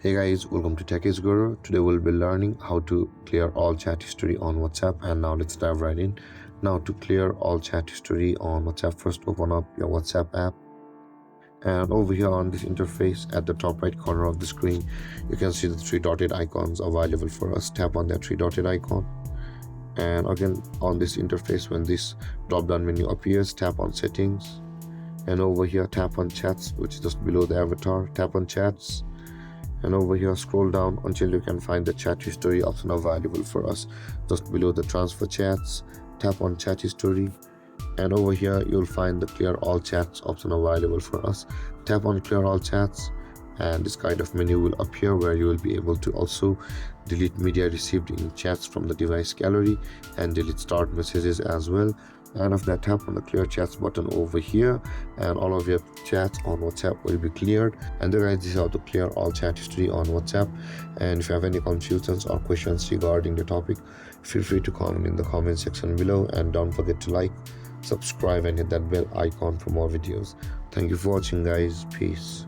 Hey guys, welcome to Tech is Guru. Today we'll be learning how to clear all chat history on WhatsApp, and now let's dive right in. Now to clear all chat history on WhatsApp, first open up your WhatsApp app, and over here on this interface at the top right corner of the screen you can see the three dotted icons available for us. Tap on that three dotted icon, and again on this interface when this drop down menu appears, tap on settings, and over here tap on chats, which is just below the avatar. Tap on chats, and over here scroll down until you can find the chat history option available for us just below the transfer chats. Tap on chat history, and over here you'll find the clear all chats option available for us. Tap on clear all chats, and this kind of menu will appear where you will be able to also delete media received in chats from the device gallery and delete stored messages as well. And after that, tap on the clear chats button over here, and all of your chats on WhatsApp will be cleared. And then guys, this is how to clear all chat history on WhatsApp. And if you have any confusions or questions regarding the topic, feel free to comment in the comment section below, and don't forget to like, subscribe and hit that bell icon for more videos. Thank you for watching guys. Peace.